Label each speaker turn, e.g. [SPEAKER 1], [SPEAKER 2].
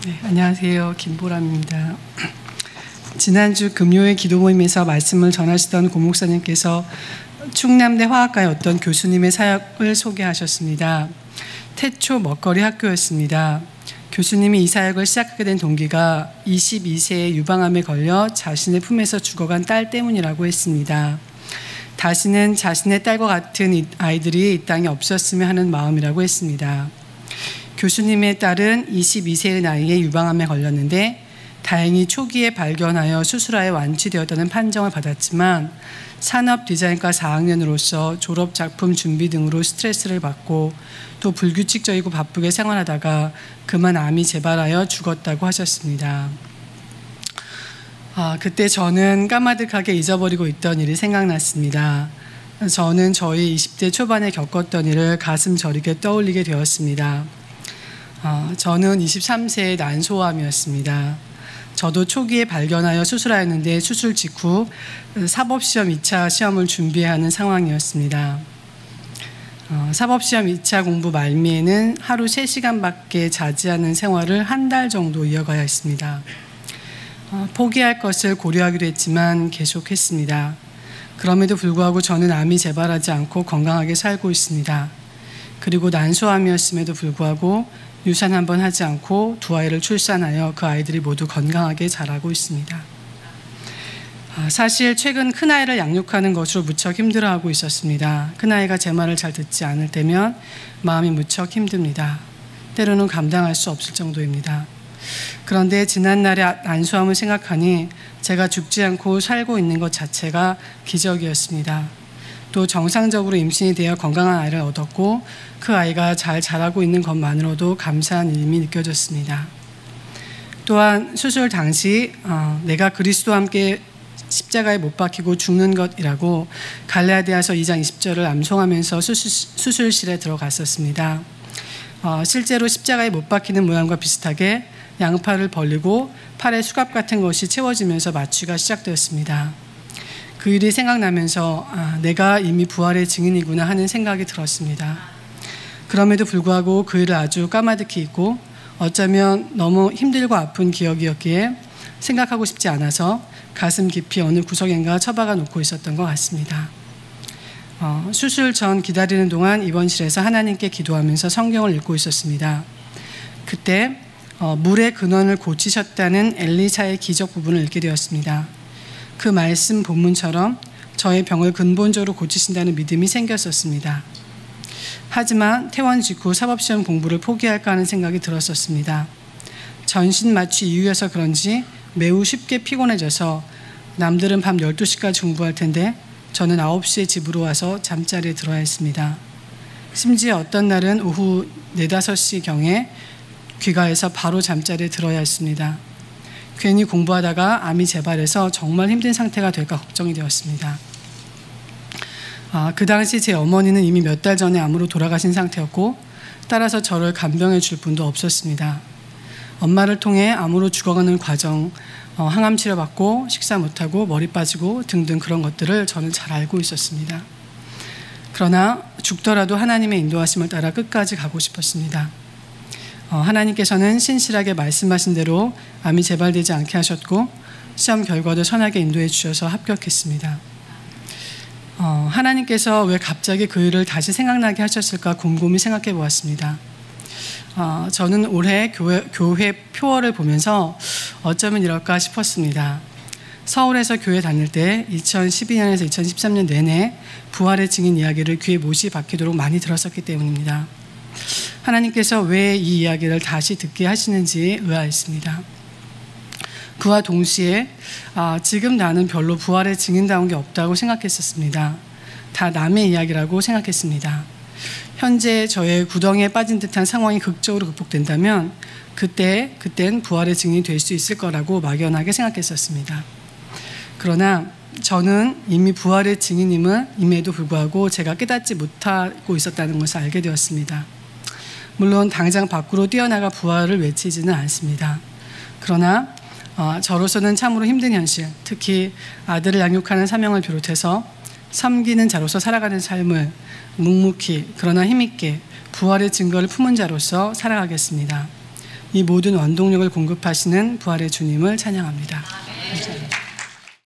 [SPEAKER 1] 네, 안녕하세요. 김보람입니다. 지난주 금요일 기도 모임에서 말씀을 전하시던 고 목사님께서 충남대 화학과의 어떤 교수님의 사역을 소개하셨습니다. 태초 먹거리 학교였습니다. 교수님이 이 사역을 시작하게 된 동기가 22세에 유방암에 걸려 자신의 품에서 죽어간 딸 때문이라고 했습니다. 다시는 자신의 딸과 같은 아이들이 이 땅에 없었으면 하는 마음이라고 했습니다. 교수님의 딸은 22세의 나이에 유방암에 걸렸는데 다행히 초기에 발견하여 수술하여 완치되었다는 판정을 받았지만 산업 디자인과 4학년으로서 졸업 작품 준비 등으로 스트레스를 받고 또 불규칙적이고 바쁘게 생활하다가 그만 암이 재발하여 죽었다고 하셨습니다. 그때 저는 까마득하게 잊어버리고 있던 일이 생각났습니다. 저는 저희 20대 초반에 겪었던 일을 가슴 저리게 떠올리게 되었습니다. 저는 23세의 난소암이었습니다. 저도 초기에 발견하여 수술하였는데 수술 직후 사법시험 2차 시험을 준비해야 하는 상황이었습니다. 사법시험 2차 공부 말미에는 하루 3시간밖에 자지 않은 생활을 한 달 정도 이어가야 했습니다. 포기할 것을 고려하기로 했지만 계속했습니다. 그럼에도 불구하고 저는 암이 재발하지 않고 건강하게 살고 있습니다. 그리고 난소암이었음에도 불구하고 유산 한번 하지 않고 2아이를 출산하여 그 아이들이 모두 건강하게 자라고 있습니다. 사실 최근 큰아이를 양육하는 것으로 무척 힘들어하고 있었습니다. 큰아이가 제 말을 잘 듣지 않을 때면 마음이 무척 힘듭니다. 때로는 감당할 수 없을 정도입니다. 그런데 지난날의 난소암을 생각하니 제가 죽지 않고 살고 있는 것 자체가 기적이었습니다. 또 정상적으로 임신이 되어 건강한 아이를 얻었고 그 아이가 잘 자라고 있는 것만으로도 감사한 일임이 느껴졌습니다. 또한 수술 당시 내가 그리스도와 함께 십자가에 못 박히고 죽는 것이라고 갈라디아서 2장 20절을 암송하면서 수술실에 들어갔었습니다. 실제로 십자가에 못 박히는 모양과 비슷하게 양팔을 벌리고 팔에 수갑 같은 것이 채워지면서 마취가 시작되었습니다. 그 일이 생각나면서 내가 이미 부활의 증인이구나 하는 생각이 들었습니다. 그럼에도 불구하고 그 일을 아주 까마득히 잊고 어쩌면 너무 힘들고 아픈 기억이었기에 생각하고 싶지 않아서 가슴 깊이 어느 구석인가 처박아 놓고 있었던 것 같습니다. 수술 전 기다리는 동안 입원실에서 하나님께 기도하면서 성경을 읽고 있었습니다. 그때 물의 근원을 고치셨다는 엘리사의 기적 부분을 읽게 되었습니다. 그 말씀 본문처럼 저의 병을 근본적으로 고치신다는 믿음이 생겼었습니다. 하지만 퇴원 직후 사법시험 공부를 포기할까 하는 생각이 들었었습니다. 전신 마취 이후여서 그런지 매우 쉽게 피곤해져서 남들은 밤 12시까지 공부할 텐데 저는 9시에 집으로 와서 잠자리에 들어야 했습니다. 심지어 어떤 날은 오후 4, 5시경에 귀가해서 바로 잠자리에 들어야 했습니다. 괜히 공부하다가 암이 재발해서 정말 힘든 상태가 될까 걱정이 되었습니다. 그 당시 제 어머니는 이미 몇 달 전에 암으로 돌아가신 상태였고 따라서 저를 간병해 줄 분도 없었습니다. 엄마를 통해 암으로 죽어가는 과정, 항암 치료받고 식사 못하고 머리 빠지고 등등 그런 것들을 저는 잘 알고 있었습니다. 그러나 죽더라도 하나님의 인도하심을 따라 끝까지 가고 싶었습니다. 하나님께서는 신실하게 말씀하신 대로 암이 재발되지 않게 하셨고 시험 결과도 선하게 인도해 주셔서 합격했습니다. 하나님께서 왜 갑자기 그 일을 다시 생각나게 하셨을까 곰곰이 생각해 보았습니다. 저는 올해 교회 표어를 보면서 어쩌면 이럴까 싶었습니다. 서울에서 교회 다닐 때 2012년에서 2013년 내내 부활의 증인 이야기를 귀에 못이 박히도록 많이 들었었기 때문입니다. 하나님께서 왜 이 이야기를 다시 듣게 하시는지 의아했습니다. 그와 동시에 지금 나는 별로 부활의 증인다운 게 없다고 생각했었습니다. 다 남의 이야기라고 생각했습니다. 현재 저의 구덩이에 빠진 듯한 상황이 극적으로 극복된다면 그땐 부활의 증인이 될 수 있을 거라고 막연하게 생각했었습니다. 그러나 저는 이미 부활의 증인임에도 불구하고 제가 깨닫지 못하고 있었다는 것을 알게 되었습니다. 물론 당장 밖으로 뛰어나가 부활을 외치지는 않습니다. 그러나 저로서는 참으로 힘든 현실, 특히 아들을 양육하는 사명을 비롯해서 섬기는 자로서 살아가는 삶을 묵묵히 그러나 힘있게 부활의 증거를 품은 자로서 살아가겠습니다. 이 모든 원동력을 공급하시는 부활의 주님을 찬양합니다. 감사합니다.